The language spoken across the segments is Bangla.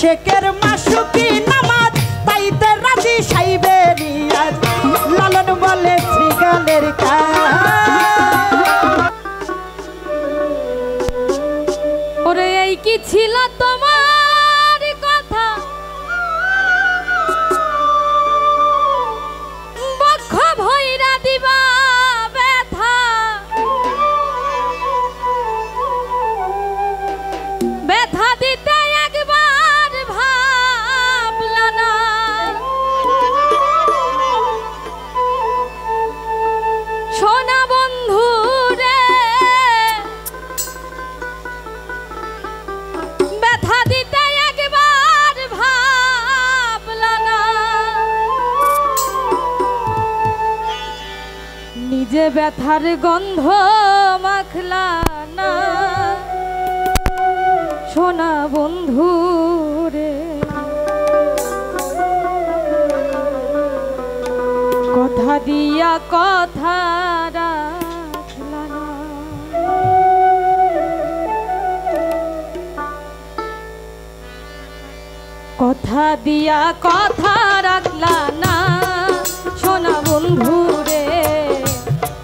আশেকের মাসুকি নামাজ তাইতে রাজি সাইবেরিয়াজ লালন বলে শ্রীগালের ওরে এই কি ছিল তোমার কথা বক্ষ ভৈরা দিবা ব্যথা ব্যথা দিতে একবার ভাবলা না সোনা বন্ধু রে ব্যথা দিতে একবার ভাবলা না নিজে ব্যথার গন্ধ মাখলা না সোনা বন্ধু রে কথা দিয়া কথা রাখলা না কথা দিয়া কথা রাখলা না সোনা বন্ধু রে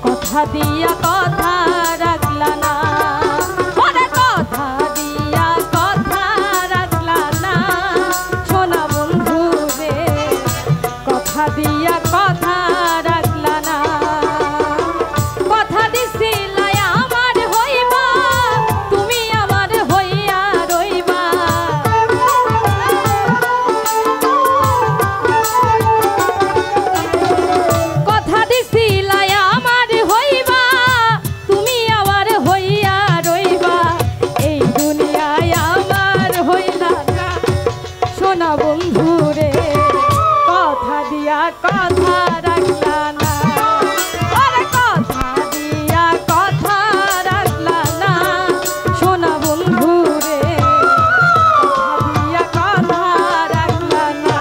কথা দিয়া কথা রাখলা না ওরে কথা দিয়া কথা রাখলা না সোনা বন্ধু রে কথা দিয়া কথা রাখলা না কথা দিছিলা আমার হইবা তুমি আমার হইয়া রইবা কথা দিছিলা আমার হইবা তুমি আমার হইয়া রইবা এই দুনিয়ায় আমার হইলা না সোনা বন্ধু রে কথা দিয়া কথা রাখলা না আরে কথা দিয়া কথা রাখলা না সোনা বন্ধু রে কথা দিয়া কথা রাখলা না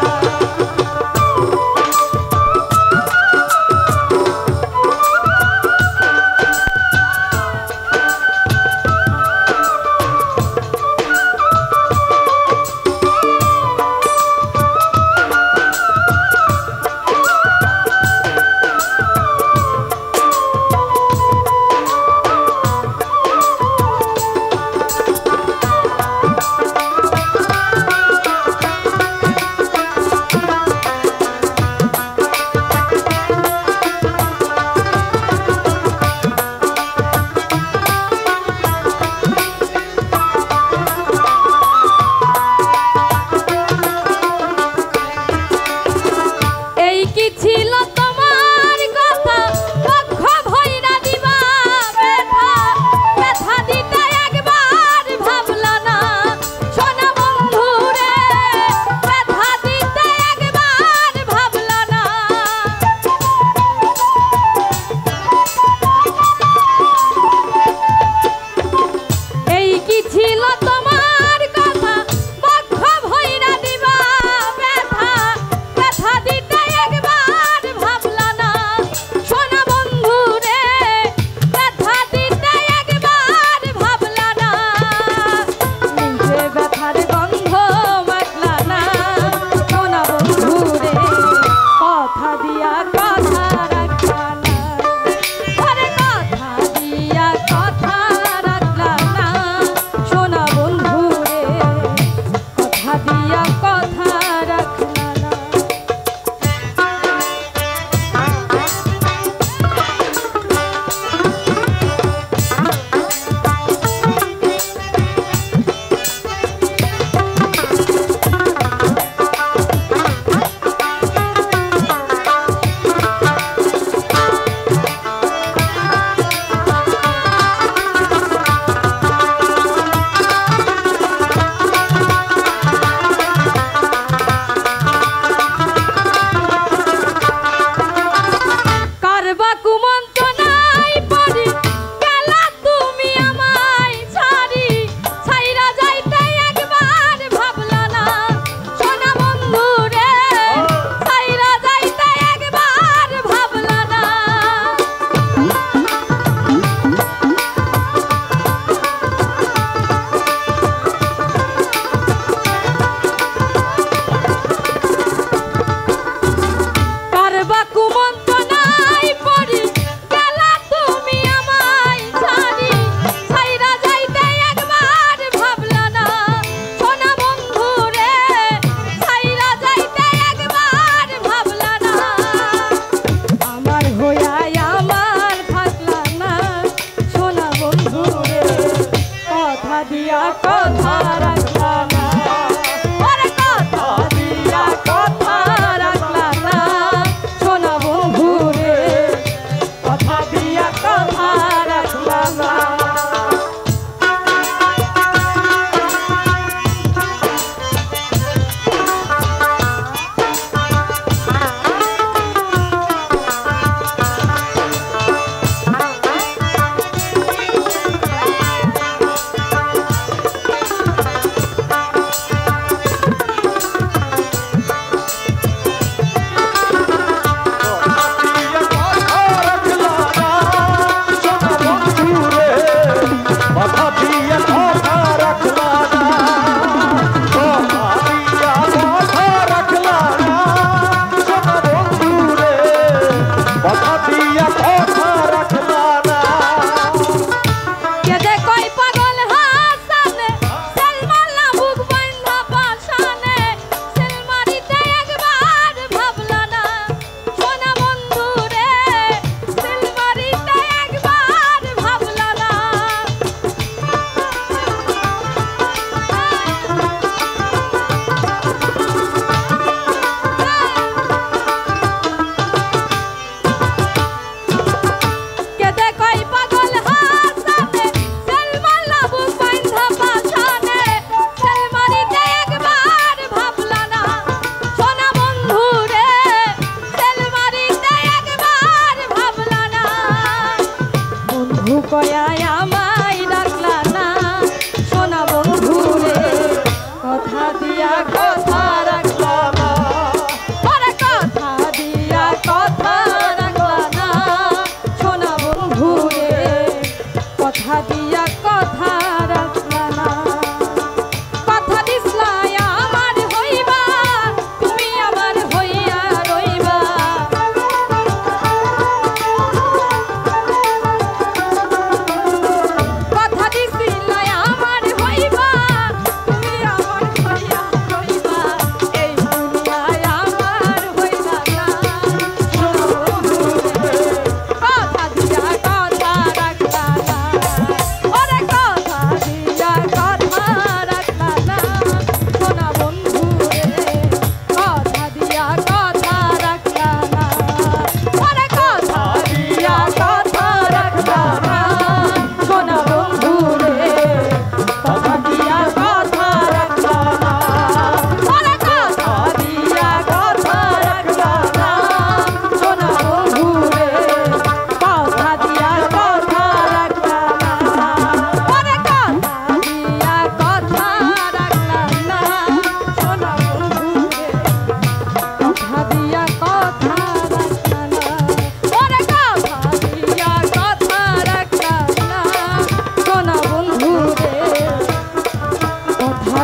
এই কি ছিল তোমার কথা বক্ষ ভৈরা দিবা ব্যথা ব্যথা দিতে একবার ভাবলা না সোনা বন্ধু রে ব্যথা দিতে একবার ভাবলা না এই কি ছিল তোমার কথা বক্ষ ভৈরা দিবা ব্যথা ব্যথা দিতে একবার ভাবলা না সোনা বন্ধু রে ব্যথা দিতে একবার ভাবলা না নিজে ব্যথার গন্ধ মাখলা না সোনা বন্ধু রে কথা দিয়া কথা রাখলা না আরে কথা দিয়া কথা রাখলা না সোনা বন্ধু রে কথা দিয়া কথা রাখলা না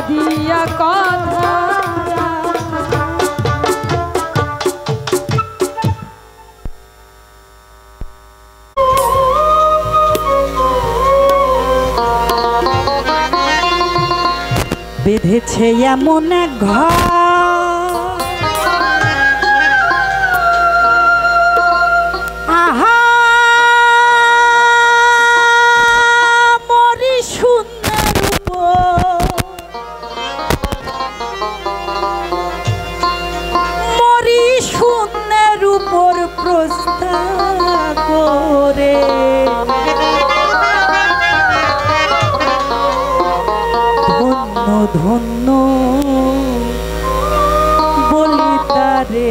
দিয়া কথা বেঁধেছে এমন এক ঘর, আহা মরি সুন্দর মরি শূন্যের উপর প্রস্তাব করে ধন্য বলি তারে।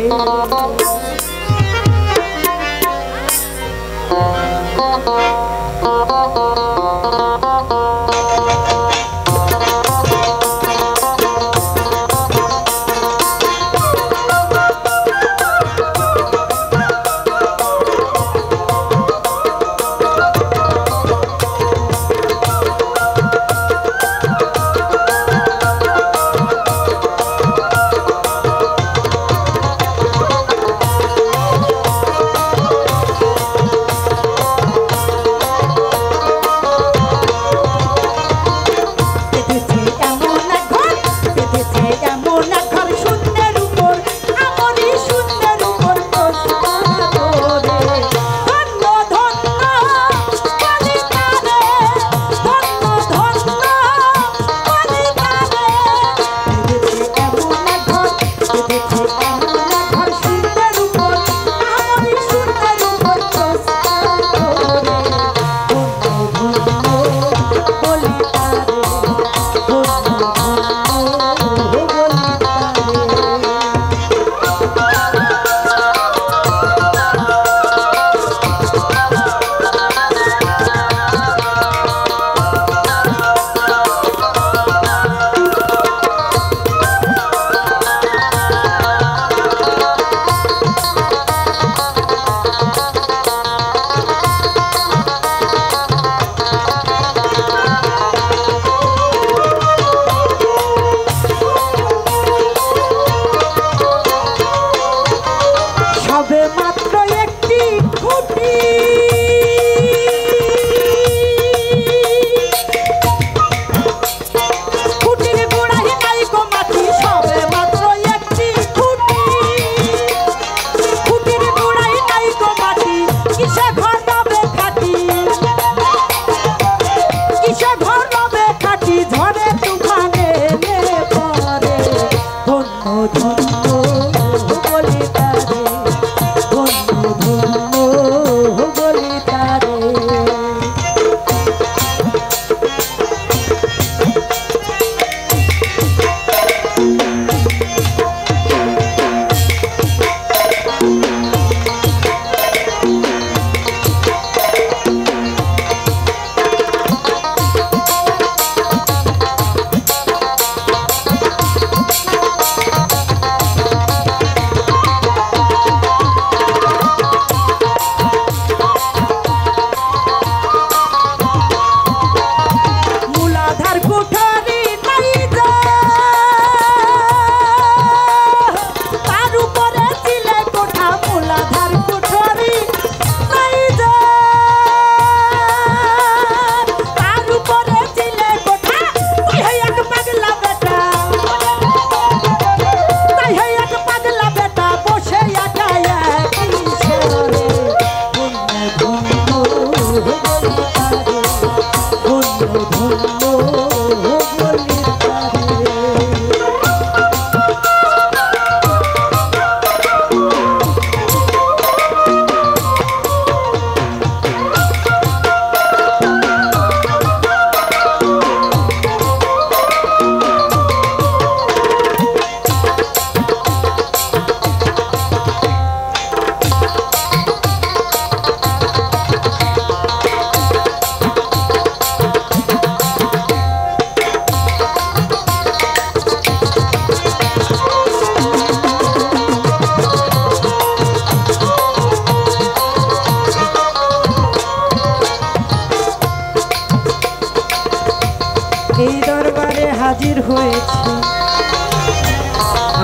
বলেছি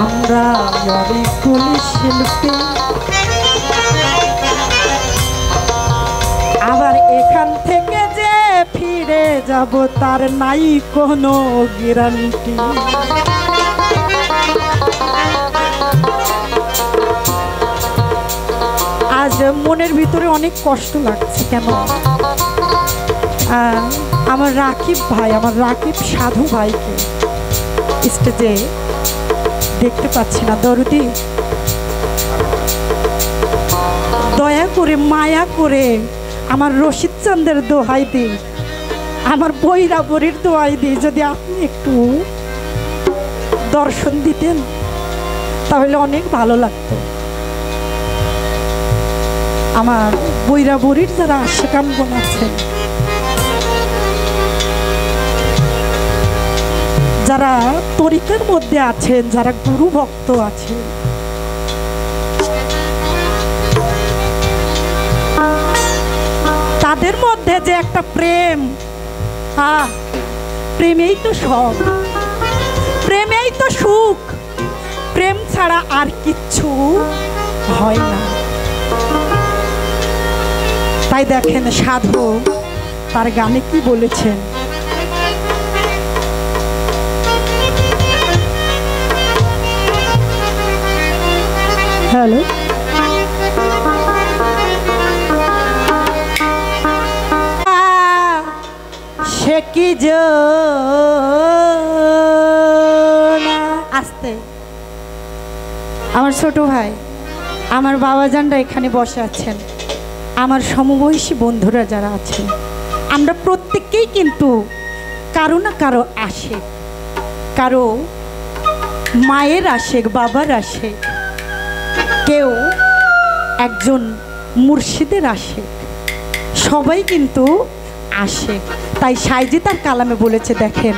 আমরা অনেকগুলি শিল্পী, আবার এখান থেকে যে ফিরে যাব তার নাই কোনো গ্যারান্টি। আজ মনের ভিতরে অনেক কষ্ট লাগছে। কেন? আমার রাকিব ভাই, আমার রাকিব সাধু ভাইকে স্টেজে দেখতে পাচ্ছি না। দরদি, দয়া করে মায়া করে আমার রশিদ চান্দের দোহাই দিই, আমার বৈরাবরীর দোহাই দিই, যদি আপনি একটু দর্শন দিতেন তাহলে অনেক ভালো লাগতো। আমার বৈরাবরীর যারা আশেকানগণ আছেন, যারা তরিকার মধ্যে আছেন, যারা গুরু ভক্ত আছেন, তাদের মধ্যে যে একটা প্রেম, প্রেমেই তো সব, প্রেমেই তো সুখ, প্রেম ছাড়া আর কিচ্ছু হয় না। তাই দেখেন সাধু তার গানে কি বলেছেন, হ্যালো, সে কি আসতে আমার ছোট ভাই, আমার বাবাজানরা এখানে বসে আছেন, আমার সমবয়সী বন্ধুরা যারা আছেন, আমরা প্রত্যেককেই কিন্তু কারো না কারো আশেক, কারো মায়ের আশেক, বাবার আশেক, কেউ একজন মুর্শিদের আশেক, সবাই কিন্তু আশেক। তাই সাইজি তার কালামে বলেছে, দেখেন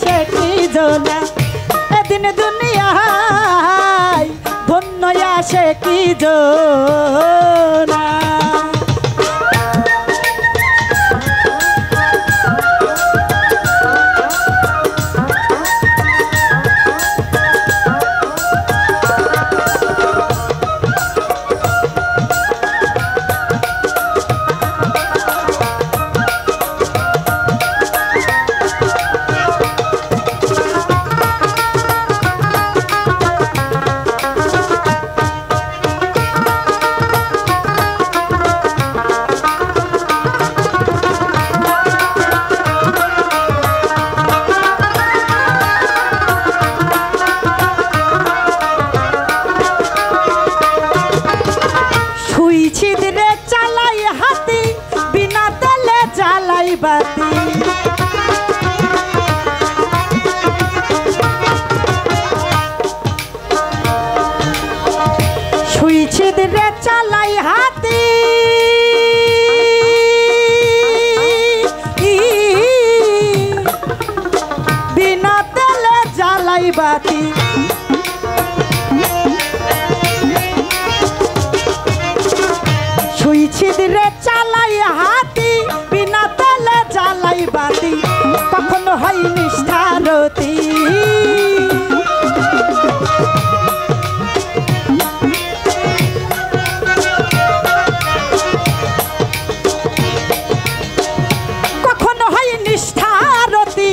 সে কি জোনা এদিন দুনিয়ায়, ধন্য সে কি জোনা। বাতি শুইছে রে চালাই হাতি, বিনা তেলে জ্বালাই বাতি, শুইছে রে চালাই হাতি, বিনা তেলে জ্বালাই বাতি, কখনো হয় নিষ্ঠারতি। কখনো হয় নিষ্ঠারতি,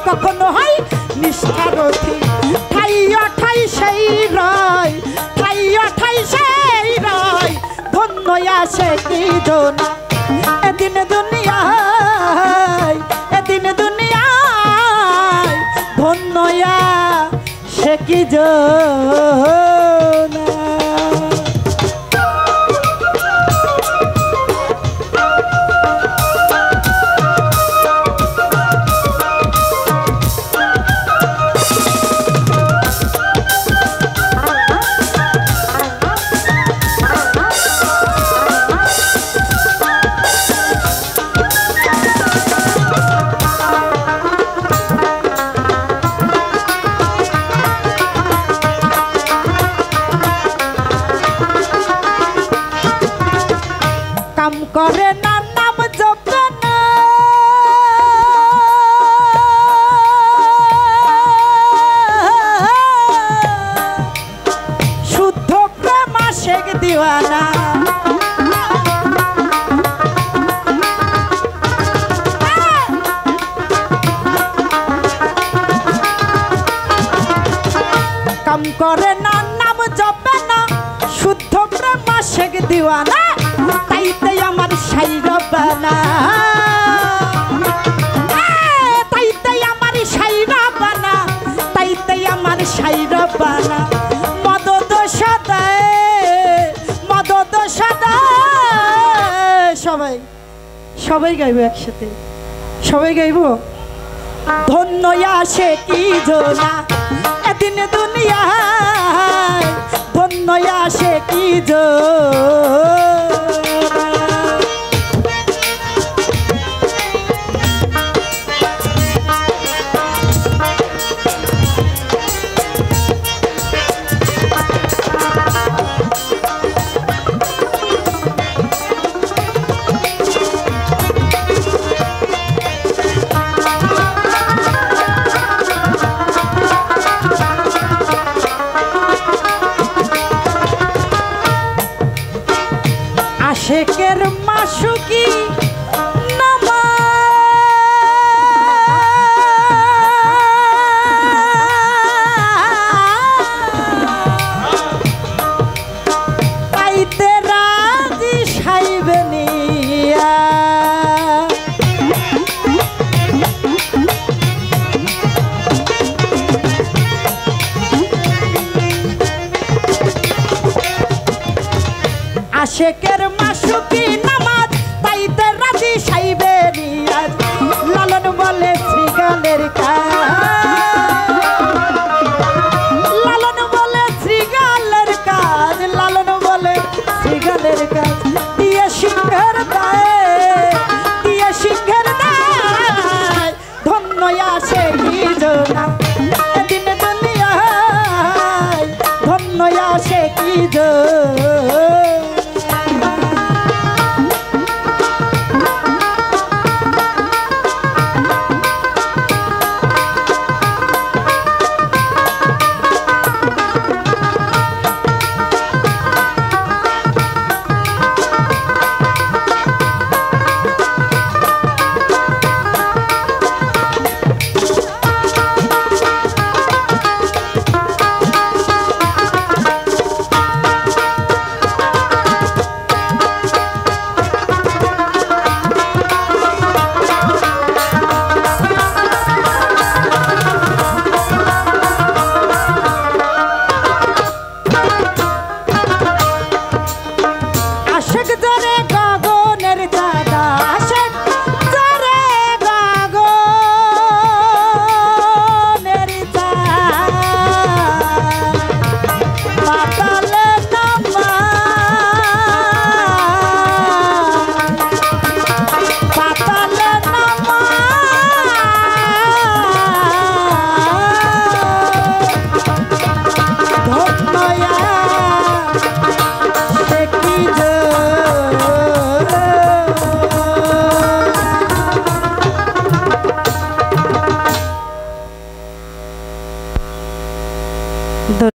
কখনো হয় নিষ্ঠারতি, ঠাইয়া ঠাই সেই রয়, ঠাইয়া ঠাই সেই রয়, ধন্য আসে কি জোনা এদিন দুনিয়ায়, এদিন দুনিয়ায়, ধন্য সে কি জানা কাম করে না নাম জপে না শুদ্ধ প্রেম আশেক দিওয়ানা কাম করে না নাম জপে না শুদ্ধ প্রেম আশেক দিওয়ানা তাইতে আমার সাইরাবানা তাইতে আমার সাইরাবানা তাইতে আমার সাইরাবানা মদদ সাদা সবাই সবাই গাইব একসাথে সবাই গাইব ধন্য আসে কি জোনা এদিন দুনিয়া ধন্য আসে কি আশেকের মাসুকি নামা পাইতে রাজি সাইবেনিয়া আশেকের মাসুকি নামাজ পাইতে রাজি সাইবেনিয়া লালন বলে শ্রীগানের কাজ